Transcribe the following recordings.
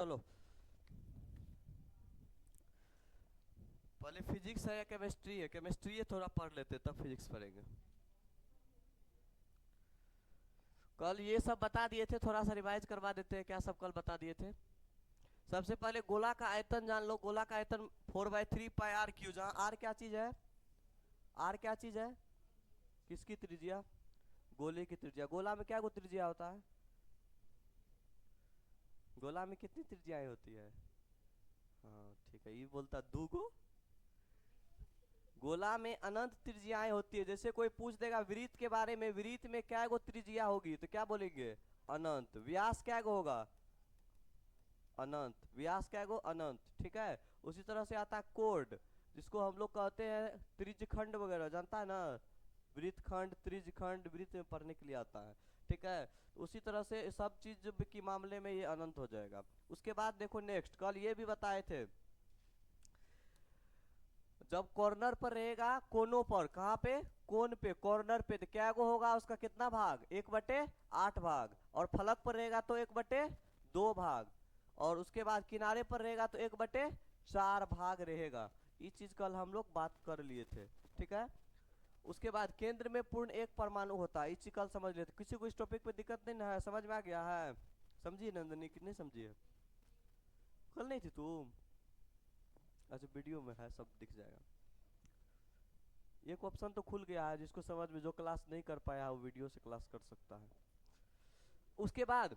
चलो पहले फिजिक्स है या केमिस्ट्री है? केमिस्ट्री है, थोड़ा पढ़ लेते तब फिजिक्स पढ़ेंगे। कल ये सब बता दिए थे, थोड़ा सा रिवाइज करवा देते हैं। क्या सब कल बता दिए थे? सबसे पहले गोला का आयतन जान लो। गोला का आयतन 4/3 πr क्यू, जहाँ आर क्या चीज है? आर क्या चीज है? किसकी त्रिज्या? गोले की त्रिज्या। गोला में क्या गो त्रिज्या होता है? गोला में कितनी त्रिज्याएं होती है? हाँ ठीक है, ये बोलता दू गो। गोला में अनंत त्रिज्याएं होती है। जैसे कोई पूछ देगा वृत्त के बारे में, वृत्त में क्या गो त्रिज्या होगी, तो क्या बोलेंगे? अनंत। व्यास क्या गो होगा? अनंत। व्यास क्या गो? अनंत। ठीक है। उसी तरह से आता है कोड, जिसको हम लोग कहते हैं त्रिज्यखंड वगैरह, जानता है ना? वृत्तखंड, त्रिज्यखंड वृत्त में पढ़ने के लिए आता है। ठीक है। तो उसी तरह से सब चीज के मामले में ये अनंत हो जाएगा। उसके बाद देखो नेक्स्ट, कल ये भी बताए थे, जब कॉर्नर पर रहेगा, कोनों पर, कहाँ पे? कोन पे, कॉर्नर पे, तो क्या गो होगा उसका? कितना भाग? 1/8 भाग। और फलक पर रहेगा तो 1/2 भाग। और उसके बाद किनारे पर रहेगा तो 1/4 भाग रहेगा। ये चीज कल हम लोग बात कर लिए थे। ठीक है। उसके बाद केंद्र में पूर्ण एक परमाणु होता है। इस चीज कल समझ लेते। किसी को इस टॉपिक पे दिक्कत नहीं ना है? समझ में आ गया है? समझिए नंदनी कि नहीं समझिए? कल नहीं थी तुम? अच्छा वीडियो में है, सब दिख जाएगा। एक ऑप्शन तो खुल गया है, जिसको समझ में, जो क्लास नहीं कर पाया वो वीडियो से क्लास कर सकता है। उसके बाद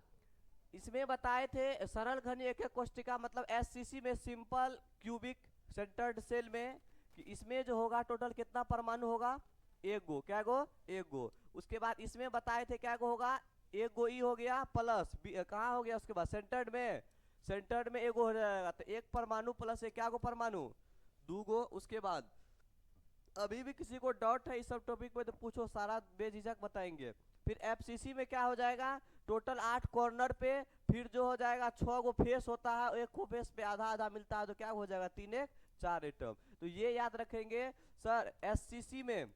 इसमें बताए थे सरल घनीय एकक कोष्टिका, मतलब एससीसी में, सिंपल क्यूबिक सेंटर्ड सेल में, कि इसमें जो होगा टोटल कितना परमाणु होगा? एक गो। क्या गो? एक गो। उसके बाद इसमें बताए थे क्या गो होगा? एक गो ई हो गया प्लस कहाँ हो गया? उसके बाद सेंटर्ड में, सेंटर्ड में एक गो हो जाएगा, तो एक परमाणु प्लस एक क्या गो परमाणु? दो गो। उसके बाद अभी भी किसी को डाउट है इस सब टॉपिक पे तो पूछो, सारा बेझिझक बताएंगे। फिर एफसीसी में क्या हो जाएगा? टोटल 8 कॉर्नर पे, फिर जो हो जाएगा 6 गो फेस होता है, एक को फेस पे आधा आधा मिलता है, तो क्या हो जाएगा? 3 1 4 एटम। तो ये याद रखेंगे सर। एससीसी में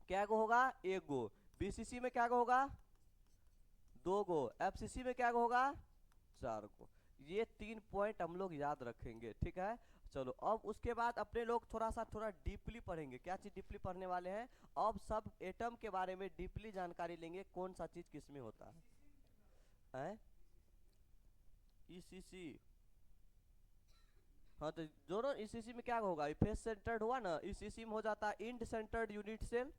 क्या गो होगा? एक गो। बीसीसी में क्या गो होगा? दो गो। एफसीसी में क्या गो होगा? 4 गो। ये 3 पॉइंट हम लोग याद रखेंगे। ठीक है। चलो अब उसके बाद अपने लोग थोड़ा डीपली पढ़ेंगे। क्या चीज डीपली पढ़ने वाले हैं? अब सब एटम के बारे में डीपली जानकारी लेंगे, कौन सा चीज किसमें होता है। हैं? ईसीसी? हाँ तो दोनों ईसीसी में क्या होगा? फेस सेंटर्ड हुआ ना, ईसीसी में हो जाता है इंड सेंटर्ड यूनिट सेल।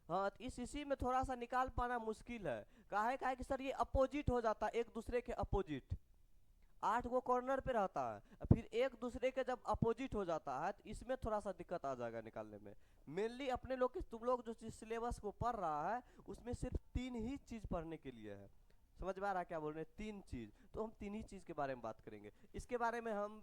हाँ तो ईसीसी में थोड़ा सा निकाल पाना मुश्किल है। काहे काहे कि सर ये अपोजिट हो जाता है, एक दूसरे के अपोजिट। 8 गो कॉर्नर पे रहता है, फिर एक दूसरे के जब अपोजिट हो जाता है तो इसमें थोड़ा सा दिक्कत आ जाएगा निकालने में। मेनली अपने लोग तुम लोग जो चीज सिलेबस को पढ़ रहा है, उसमें सिर्फ 3 ही चीज पढ़ने के लिए है। समझ में आ रहा है क्या बोल रहे हैं? 3 चीज। तो हम 3 ही चीज के बारे में बात करेंगे। इसके बारे में हम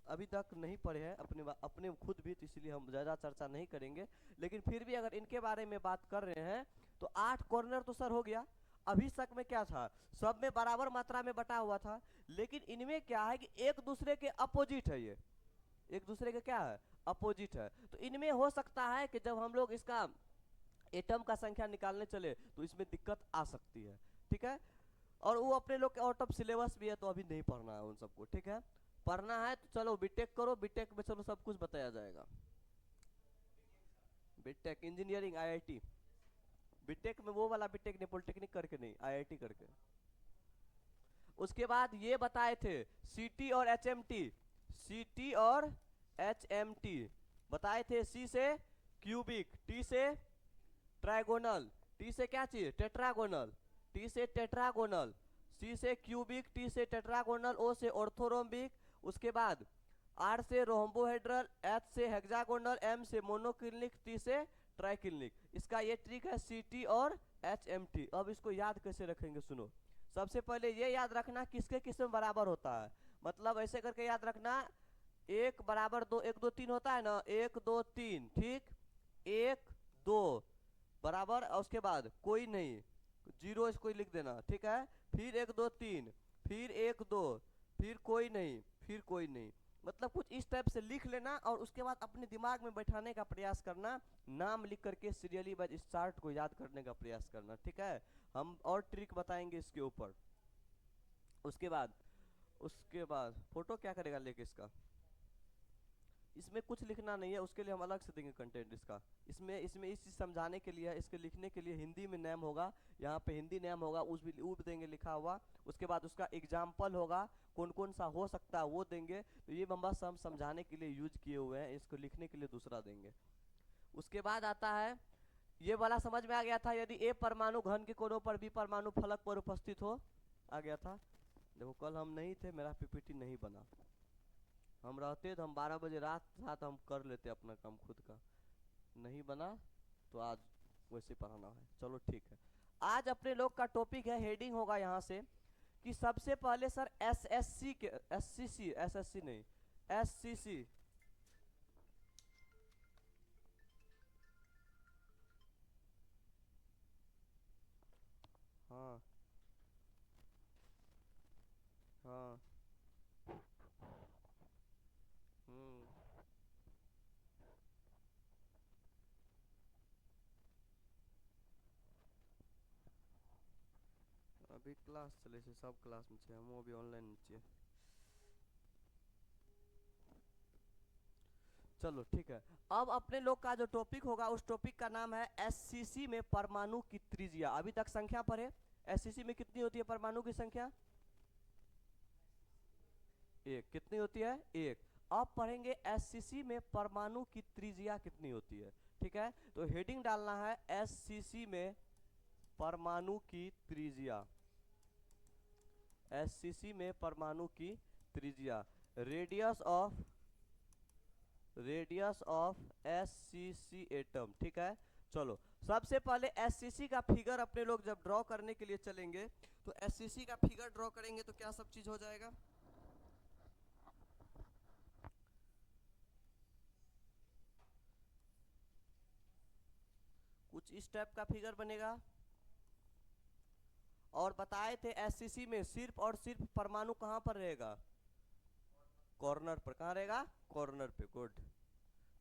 अभी तक नहीं पढ़े हैं अपने खुद भी, तो इसलिए हम ज्यादा चर्चा नहीं करेंगे। लेकिन फिर भी अगर इनके बारे में बात कर रहे हैं, तो 8 कॉर्नर तो सर हो गया। अभी तक में क्या था? सब में बराबर मात्रा में बटा हुआ था। लेकिन इनमें क्या है कि एक दूसरे के अपोजिट है। ये एक दूसरे के क्या है? अपोजिट है। तो इनमें हो सकता है कि जब हम लोग इसका एटम का संख्या निकालने चले तो इसमें दिक्कत आ सकती है। ठीक है। और वो अपने लोग के आउट ऑफ सिलेबस भी है, तो अभी नहीं पढ़ना है उन सबको। ठीक है। पढ़ना है तो चलो बीटेक करो, बीटेक में चलो सब कुछ बताया जाएगा। BTech engineering IIT. बीटेक में वो वाला बीटेक नहीं, पॉलिटेक्निक करके नहीं, आईआईटी करके। उसके बाद ये बताए थे सीटी और एचएमटी। सीटी और एचएमटी बताए थे। सी से क्यूबिक, टी से ट्राइगोनल, टी से क्या चीज? टेट्रागोनल, टी से टेट्रागोनल, सी से क्यूबिक, टी से टेट्रागोनल, ओ से ऑर्थोरोम्बिक। उसके बाद आर से रोम्बोहेड्रल, एच से हेक्सागोनल, एम से मोनोक्लिनिक, टी से ट्राइक्लिनिक। इसका ये ट्रिक है सीटी और एचएमटी। अब इसको याद कैसे रखेंगे सुनो। सबसे पहले ये याद रखना किसके किसमें बराबर होता है। मतलब ऐसे करके याद रखना, 1 बराबर 2, 1 2 3 होता है ना, 1 2 3। ठीक। 1 2 बराबर, और उसके बाद कोई नहीं, जीरो इसको लिख देना। ठीक है। फिर 1 2 3, फिर 1 2, फिर कोई नहीं, फिर कोई नहीं। मतलब कुछ इस टाइप से लिख लेना, और उसके बाद अपने दिमाग में बैठाने का प्रयास करना। नाम लिख करके सीरियली वाइज इस चार्ट को याद करने का प्रयास करना। ठीक है। हम और ट्रिक बताएंगे इसके ऊपर। उसके बाद फोटो क्या करेगा लेके इसका? इसमें कुछ लिखना नहीं है, उसके लिए हम अलग से देंगे कंटेंट इसका। इसमें इसमें इस चीज समझाने के लिए है, इसके लिखने के लिए हिंदी में नेम होगा, यहाँ पे हिंदी नेम होगा, उस भी वो भी देंगे लिखा हुआ। उसके बाद उसका एग्जाम्पल होगा, कौन कौन सा हो सकता है वो देंगे। तो ये बस हम समझाने के लिए यूज किए हुए हैं, इसको लिखने के लिए दूसरा देंगे। उसके बाद आता है, ये वाला समझ में आ गया था, यदि ए परमाणु घन के कोनों पर बी परमाणु फलक पर उपस्थित हो। आ गया था। देखो कल हम नहीं थे, मेरा पीपीटी नहीं बना। हम रहते तो हम 12 बजे रात रात हम कर लेते अपना काम खुद का। नहीं बना तो आज वैसे पढ़ाना है, चलो ठीक है। आज अपने लोग का टॉपिक है, हेडिंग होगा यहाँ से कि सबसे पहले सर एसएससी के एससीसी एसएससी नहीं एससीसी। हाँ हाँ। हम्म। अभी क्लास चले छे, सब क्लास में छे, हम अभी ऑनलाइन छिए। चलो ठीक है। अब अपने लोग का जो टॉपिक होगा उस टॉपिक का नाम है एससीसी में परमाणु की त्रिज्या। अभी तक संख्या पढ़े, एससीसी में कितनी होती है परमाणु की संख्या? एक। कितनी होती है? एक। अब पढ़ेंगे एससीसी में परमाणु की त्रिज्या कितनी होती है। ठीक है, तो हेडिंग डालना है एससीसी में परमाणु की त्रिज्या। एससीसी में परमाणु की त्रिज्या, रेडियस ऑफ एससीसी एटम। ठीक है, चलो सबसे पहले एससीसी का फिगर अपने लोग जब ड्रॉ करने के लिए चलेंगे तो एससीसी का फिगर ड्रॉ करेंगे तो क्या सब चीज हो जाएगा? कुछ इस टाइप का फिगर बनेगा। और बताए थे एससीसी में सिर्फ और सिर्फ परमाणु कहां पर रहेगा? कॉर्नर पर। कहां रहेगा? कॉर्नर पे। गुड।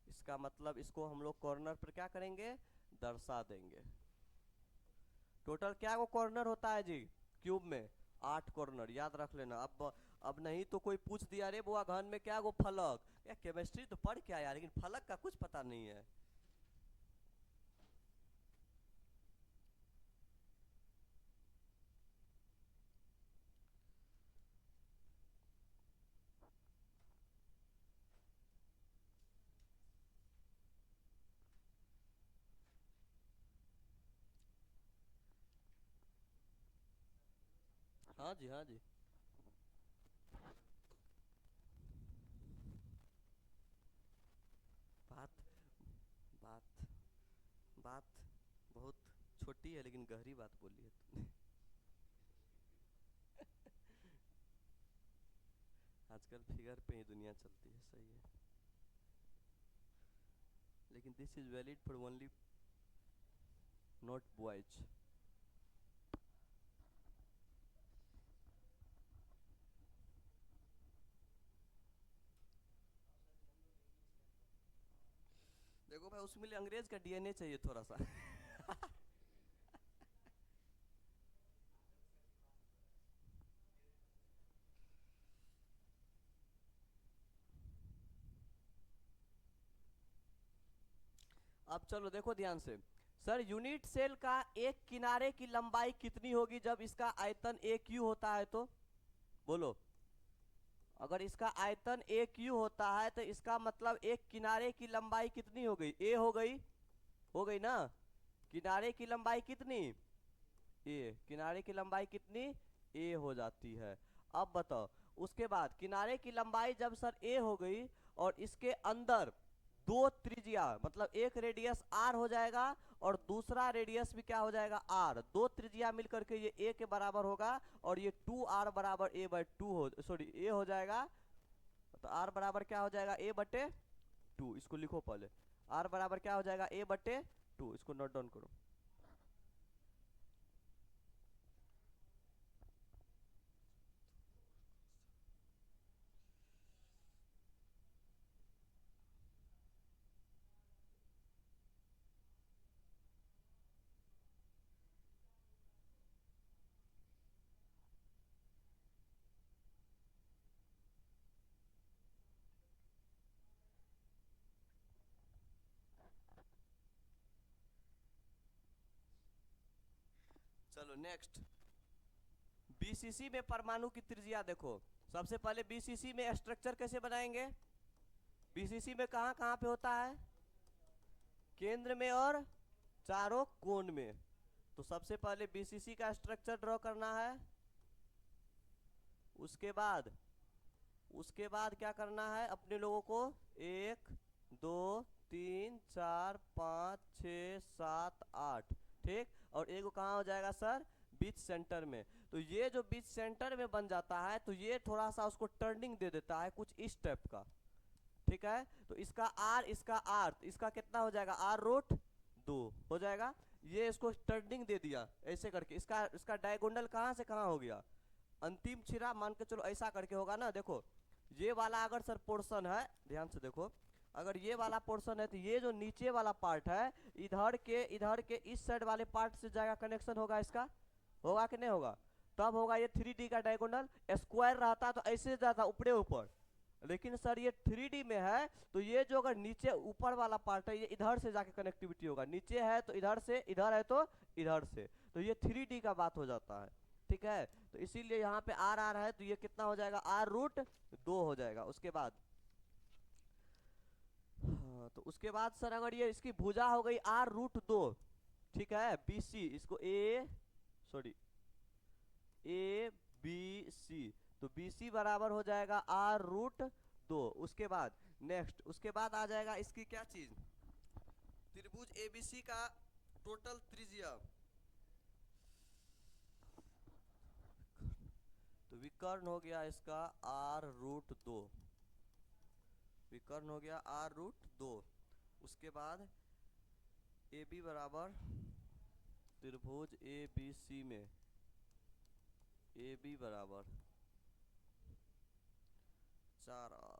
इसका मतलब इसको हम लोग कॉर्नर पर क्या करेंगे? दर्शा देंगे। टोटल क्या वो कॉर्नर होता है जी क्यूब में? 8 कॉर्नर, याद रख लेना। अब नहीं तो कोई पूछ दिया रे बुआ घन में क्या गो फलक, या केमिस्ट्री तो पढ़ क्या यार, लेकिन फलक का कुछ पता नहीं है। हाँ जी, हाँ जी। बात बात बात बहुत छोटी है लेकिन गहरी बात बोली है तुमने। आजकल फिगर पे ही दुनिया चलती है, सही है। लेकिन this is valid for only not boys. देखो भाई, उसमें लिए अंग्रेज का डीएनए चाहिए थोड़ा सा। अब चलो देखो ध्यान से। सर यूनिट सेल का एक किनारे की लंबाई कितनी होगी जब इसका आयतन ए क्यू होता है तो? बोलो। अगर इसका आयतन ए क्यू होता है तो इसका मतलब एक किनारे की लंबाई कितनी हो गई? ए हो गई। हो गई ना? किनारे की लंबाई कितनी? ए। किनारे की लंबाई कितनी? ए हो जाती है। अब बताओ, उसके बाद किनारे की लंबाई जब सर ए हो गई और इसके अंदर दो त्रिज्या, मतलब एक रेडियस आर हो जाएगा और दूसरा रेडियस भी क्या हो जाएगा? आर। दो त्रिज्या मिलकर के ये ए के बराबर होगा और ये 2r बराबर a/2 हो, सॉरी ए हो जाएगा। तो आर बराबर क्या हो जाएगा? a/2। इसको लिखो पहले। आर बराबर क्या हो जाएगा? a/2। इसको नोट डाउन करो। चलो नेक्स्ट, बीसीसी में परमाणु की त्रिज्या देखो। सबसे पहले बीसीसी में स्ट्रक्चर कैसे बनाएंगे? बीसीसी में कहाँ कहाँ पे होता है? केंद्र में और चारों कोण में। तो सबसे पहले बीसीसी का स्ट्रक्चर ड्रॉ करना है। उसके बाद क्या करना है अपने लोगों को? 1 2 3 4 5 6 7 8, ठीक। और एक कहाँ हो जाएगा सर? बीच सेंटर में। तो ये जो बीच सेंटर में बन जाता है तो ये थोड़ा सा उसको टर्निंग दे देता है कुछ इस टाइप का, ठीक है। तो इसका आर, इसका आर, इसका कितना हो जाएगा? आर रूट 2 हो जाएगा। ये इसको टर्निंग दे दिया ऐसे करके। इसका डायगोनल कहाँ से कहाँ हो गया? अंतिम छिरा मान के चलो ऐसा करके होगा ना। देखो ये वाला अगर सर पोर्शन है, ध्यान से देखो, अगर ये वाला पोर्शन है तो ये जो नीचे वाला पार्ट है इधर के इस साइड वाले पार्ट से जाएगा, कनेक्शन होगा इसका, होगा कि नहीं होगा? तब होगा ये 3D का डायगोनल। स्क्वायर रहता तो ऐसे जाता ऊपरे ऊपर, लेकिन सर ये 3D में है तो ये जो अगर नीचे ऊपर वाला पार्ट है ये इधर से जाके कनेक्टिविटी होगा। नीचे है तो इधर से, इधर है तो इधर से, तो ये 3D का बात हो जाता है, ठीक है। तो इसीलिए यहाँ पे आर आर है तो ये कितना हो जाएगा? आर रूट 2 हो जाएगा। उसके बाद हाँ, तो उसके बाद सर अगर ये इसकी भुजा हो गई आर रूट 2, ठीक है, बीसी, इसको ए बी सी, तो बीसी बराबर हो जाएगा आर रूट 2। उसके बाद नेक्स्ट, उसके बाद आ जाएगा इसकी क्या चीज? त्रिभुज एबीसी का टोटल त्रिज्या। तो विकर्ण हो गया इसका आर रूट 2, विकर्ण हो गया आर रूट 2। उसके बाद ए बी बराबर त्रिभुज ए बी सी में ए बी बराबर 4R